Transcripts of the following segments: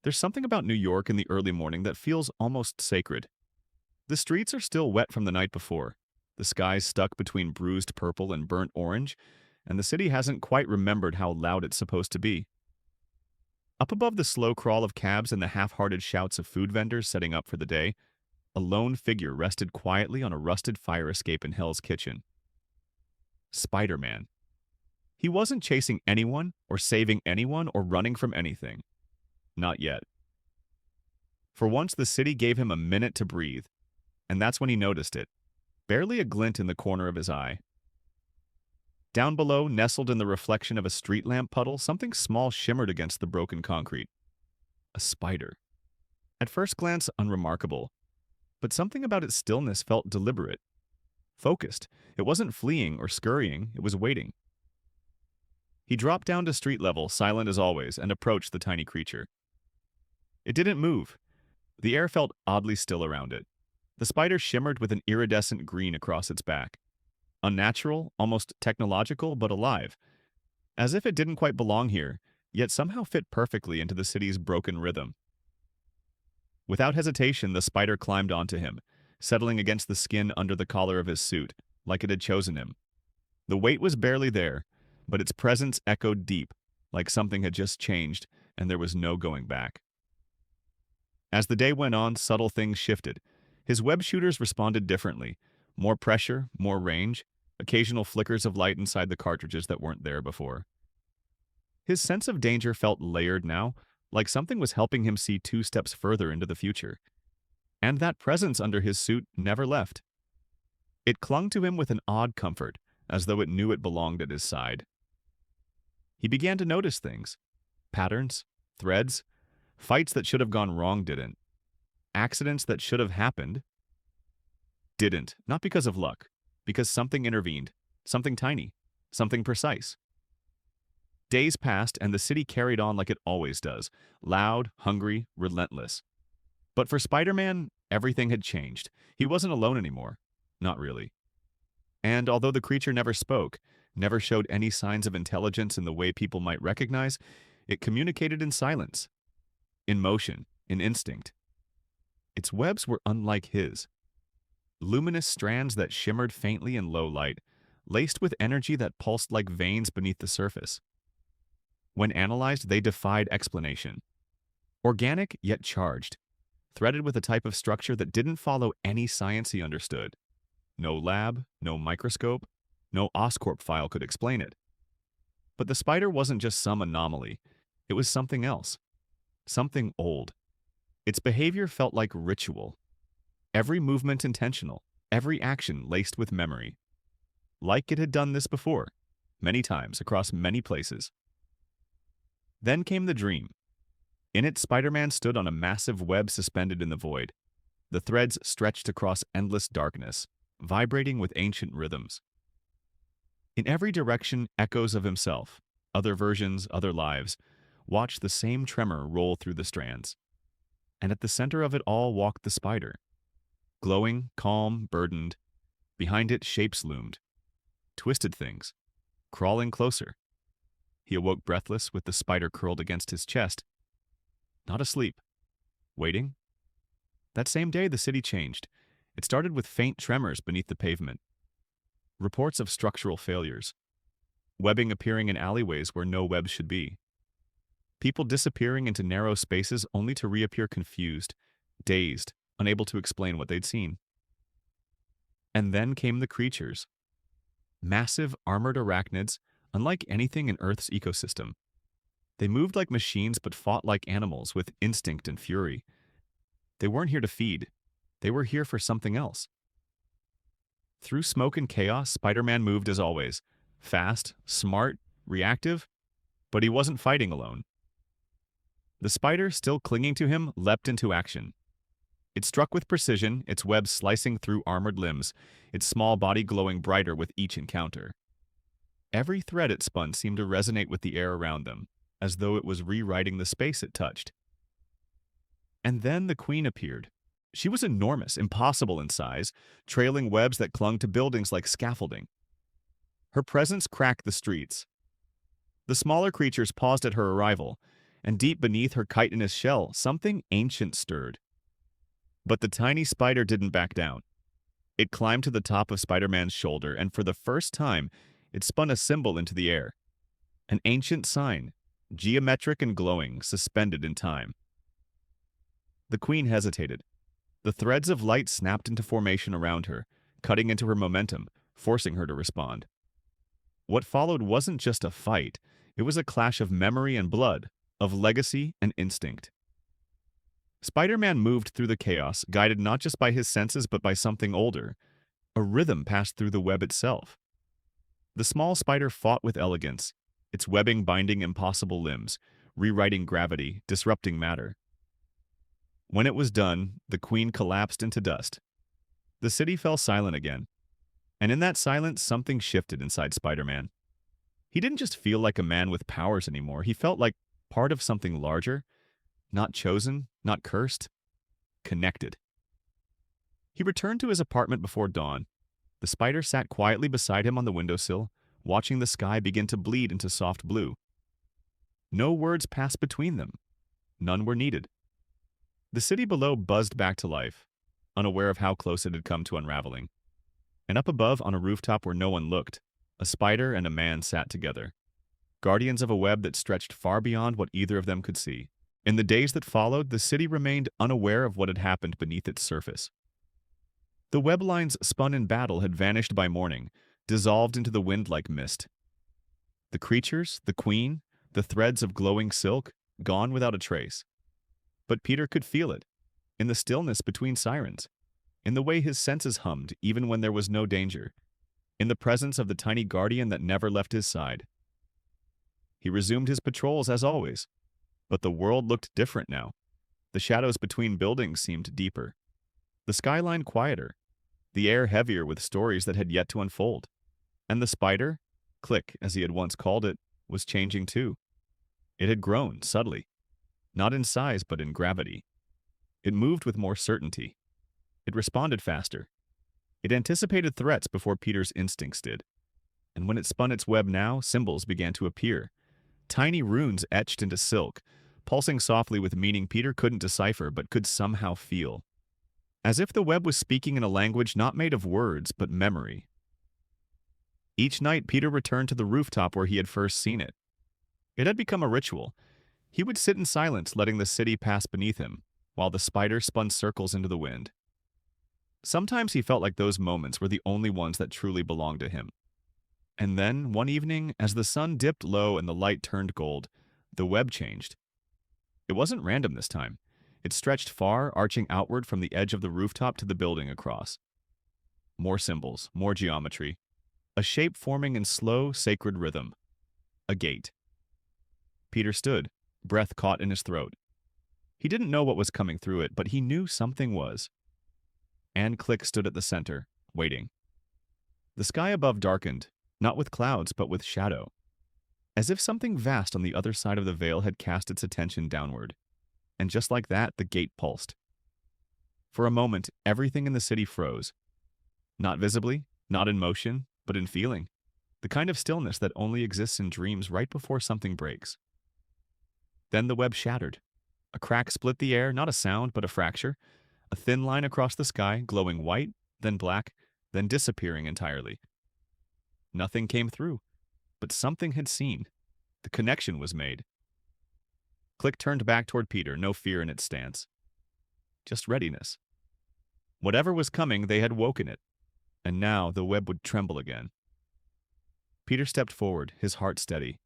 There's something about New York in the early morning that feels almost sacred. The streets are still wet from the night before. The sky's stuck between bruised purple and burnt orange, and the city hasn't quite remembered how loud it's supposed to be. Up above the slow crawl of cabs and the half-hearted shouts of food vendors setting up for the day, a lone figure rested quietly on a rusted fire escape in Hell's Kitchen. Spider-Man. He wasn't chasing anyone, or saving anyone, or running from anything. Not yet. For once, the city gave him a minute to breathe, and that's when he noticed it, barely a glint in the corner of his eye. Down below, nestled in the reflection of a street lamp puddle, something small shimmered against the broken concrete. A spider. At first glance, unremarkable, but something about its stillness felt deliberate, focused. It wasn't fleeing or scurrying, it was waiting. He dropped down to street level, silent as always, and approached the tiny creature. It didn't move. The air felt oddly still around it. The spider shimmered with an iridescent green across its back. Unnatural, almost technological, but alive. As if it didn't quite belong here, yet somehow fit perfectly into the city's broken rhythm. Without hesitation, the spider climbed onto him, settling against the skin under the collar of his suit, like it had chosen him. The weight was barely there, but its presence echoed deep, like something had just changed, and there was no going back. As the day went on, subtle things shifted. His web shooters responded differently. More pressure, more range, occasional flickers of light inside the cartridges that weren't there before. His sense of danger felt layered now, like something was helping him see 2 steps further into the future. And that presence under his suit never left. It clung to him with an odd comfort, as though it knew it belonged at his side. He began to notice things. Patterns, threads, fights that should have gone wrong didn't. Accidents that should have happened didn't, not because of luck, because something intervened, something tiny, something precise. Days passed and the city carried on like it always does, loud, hungry, relentless. But for Spider-Man, everything had changed. He wasn't alone anymore. Not really. And although the creature never spoke, never showed any signs of intelligence in the way people might recognize, it communicated in silence, in motion, in instinct. Its webs were unlike his. Luminous strands that shimmered faintly in low light, laced with energy that pulsed like veins beneath the surface. When analyzed, they defied explanation. Organic, yet charged, threaded with a type of structure that didn't follow any science he understood. No lab, no microscope, no Oscorp file could explain it. But the spider wasn't just some anomaly. It was something else. Something old. Its behavior felt like ritual. Every movement intentional, every action laced with memory. Like it had done this before, many times, across many places. Then came the dream. In it, Spider-Man stood on a massive web suspended in the void. The threads stretched across endless darkness, vibrating with ancient rhythms. In every direction, echoes of himself, other versions, other lives, watched the same tremor roll through the strands. And at the center of it all walked the spider. Glowing, calm, burdened. Behind it, shapes loomed. Twisted things. Crawling closer. He awoke breathless with the spider curled against his chest. Not asleep. Waiting? That same day, the city changed. It started with faint tremors beneath the pavement. Reports of structural failures. Webbing appearing in alleyways where no webs should be. People disappearing into narrow spaces only to reappear confused, dazed, unable to explain what they'd seen. And then came the creatures. Massive, armored arachnids, unlike anything in Earth's ecosystem. They moved like machines but fought like animals with instinct and fury. They weren't here to feed. They were here for something else. Through smoke and chaos, Spider-Man moved as always. Fast, smart, reactive, but he wasn't fighting alone. The spider, still clinging to him, leapt into action. It struck with precision, its webs slicing through armored limbs, its small body glowing brighter with each encounter. Every thread it spun seemed to resonate with the air around them, as though it was rewriting the space it touched. And then the Queen appeared. She was enormous, impossible in size, trailing webs that clung to buildings like scaffolding. Her presence cracked the streets. The smaller creatures paused at her arrival, and deep beneath her chitinous shell, something ancient stirred. But the tiny spider didn't back down. It climbed to the top of Spider-Man's shoulder, and for the first time, it spun a symbol into the air. An ancient sign, geometric and glowing, suspended in time. The Queen hesitated. The threads of light snapped into formation around her, cutting into her momentum, forcing her to respond. What followed wasn't just a fight, it was a clash of memory and blood, of legacy and instinct. Spider-Man moved through the chaos, guided not just by his senses but by something older. A rhythm passed through the web itself. The small spider fought with elegance, its webbing binding impossible limbs, rewriting gravity, disrupting matter. When it was done, the Queen collapsed into dust. The city fell silent again. And in that silence, something shifted inside Spider-Man. He didn't just feel like a man with powers anymore. He felt like part of something larger, not chosen, not cursed, connected. He returned to his apartment before dawn. The spider sat quietly beside him on the windowsill, watching the sky begin to bleed into soft blue. No words passed between them. None were needed. The city below buzzed back to life, unaware of how close it had come to unraveling. And up above, on a rooftop where no one looked, a spider and a man sat together, guardians of a web that stretched far beyond what either of them could see. In the days that followed, the city remained unaware of what had happened beneath its surface. The web lines spun in battle had vanished by morning, dissolved into the wind like mist. The creatures, the Queen, the threads of glowing silk, gone without a trace. But Peter could feel it, in the stillness between sirens, in the way his senses hummed even when there was no danger, in the presence of the tiny guardian that never left his side. He resumed his patrols as always, but the world looked different now. The shadows between buildings seemed deeper, the skyline quieter, the air heavier with stories that had yet to unfold. And the spider, Click as he had once called it, was changing too. It had grown, subtly, not in size but in gravity. It moved with more certainty. It responded faster. It anticipated threats before Peter's instincts did. And when it spun its web now, symbols began to appear. Tiny runes etched into silk, pulsing softly with meaning Peter couldn't decipher but could somehow feel. As if the web was speaking in a language not made of words but memory. Each night Peter returned to the rooftop where he had first seen it. It had become a ritual. He would sit in silence, letting the city pass beneath him, while the spider spun circles into the wind. Sometimes he felt like those moments were the only ones that truly belonged to him. And then, one evening, as the sun dipped low and the light turned gold, the web changed. It wasn't random this time. It stretched far, arching outward from the edge of the rooftop to the building across. More symbols, more geometry. A shape forming in slow, sacred rhythm. A gate. Peter stood, breath caught in his throat. He didn't know what was coming through it, but he knew something was. Anne Click stood at the center, waiting. The sky above darkened, not with clouds, but with shadow. As if something vast on the other side of the veil had cast its attention downward. And just like that, the gate pulsed. For a moment, everything in the city froze. Not visibly, not in motion, but in feeling. The kind of stillness that only exists in dreams right before something breaks. Then the web shattered. A crack split the air, not a sound, but a fracture. A thin line across the sky, glowing white, then black, then disappearing entirely. Nothing came through, but something had seen. The connection was made. Click turned back toward Peter, no fear in its stance. Just readiness. Whatever was coming, they had woken it, and now the web would tremble again. Peter stepped forward, his heart steady.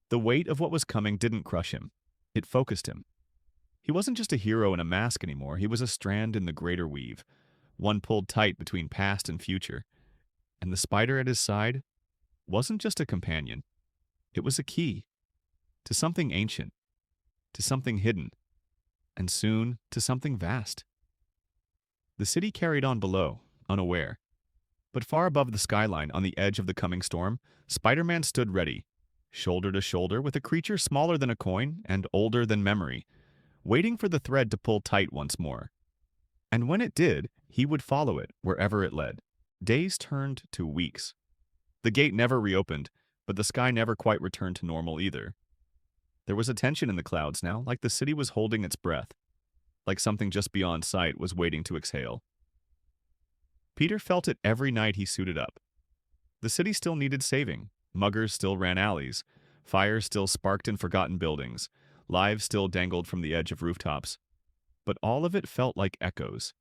The weight of what was coming didn't crush him. It focused him. He wasn't just a hero in a mask anymore, he was a strand in the greater weave, one pulled tight between past and future. And the spider at his side wasn't just a companion. It was a key to something ancient, to something hidden, and soon to something vast. The city carried on below, unaware. But far above the skyline, on the edge of the coming storm, Spider-Man stood ready, shoulder to shoulder with a creature smaller than a coin and older than memory, waiting for the thread to pull tight once more. And when it did, he would follow it wherever it led. Days turned to weeks. The gate never reopened, but the sky never quite returned to normal either. There was a tension in the clouds now, like the city was holding its breath, like something just beyond sight was waiting to exhale. Peter felt it every night he suited up. The city still needed saving. Muggers still ran alleys. Fires still sparked in forgotten buildings. Lives still dangled from the edge of rooftops. But all of it felt like echoes,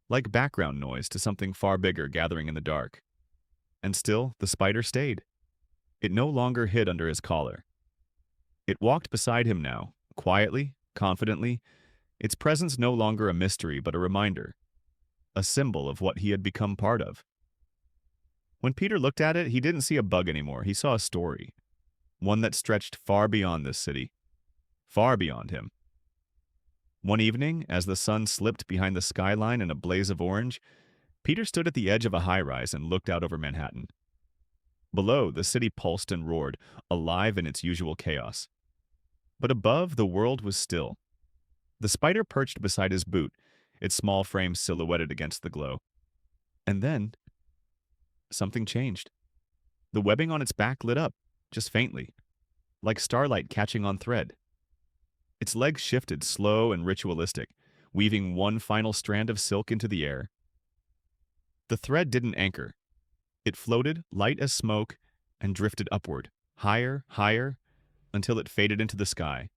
like background noise to something far bigger gathering in the dark. And still, the spider stayed. It no longer hid under his collar. It walked beside him now, quietly, confidently, its presence no longer a mystery but a reminder, a symbol of what he had become part of. When Peter looked at it, he didn't see a bug anymore. He saw a story, one that stretched far beyond this city, far beyond him. One evening, as the sun slipped behind the skyline in a blaze of orange, Peter stood at the edge of a high-rise and looked out over Manhattan. Below, the city pulsed and roared, alive in its usual chaos. But above, the world was still. The spider perched beside his boot, its small frame silhouetted against the glow. And then, something changed. The webbing on its back lit up, just faintly, like starlight catching on thread. Its legs shifted, slow and ritualistic, weaving one final strand of silk into the air. The thread didn't anchor. It floated, light as smoke, and drifted upward, higher, higher, until it faded into the sky.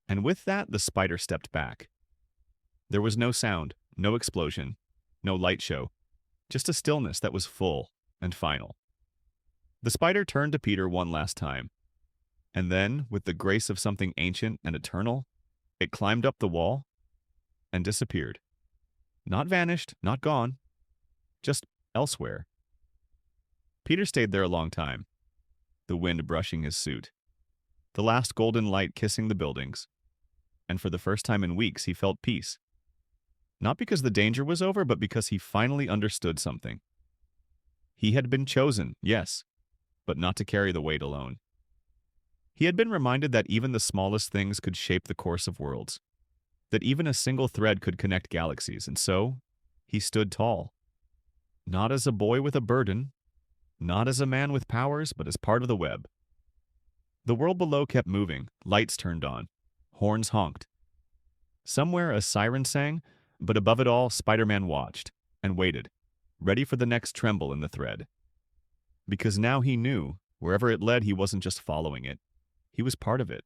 And with that, the spider stepped back. There was no sound, no explosion, no light show, just a stillness that was full and final. The spider turned to Peter one last time, and then, with the grace of something ancient and eternal, it climbed up the wall and disappeared. Not vanished, not gone, just elsewhere. Peter stayed there a long time, the wind brushing his suit, the last golden light kissing the buildings, and for the first time in weeks he felt peace. Not because the danger was over, but because he finally understood something. He had been chosen, yes, but not to carry the weight alone. He had been reminded that even the smallest things could shape the course of worlds, that even a single thread could connect galaxies, and so he stood tall. Not as a boy with a burden, not as a man with powers, but as part of the web. The world below kept moving, lights turned on, horns honked. Somewhere a siren sang, but above it all, Spider-Man watched and waited, ready for the next tremble in the thread. Because now he knew, wherever it led, he wasn't just following it. He was part of it.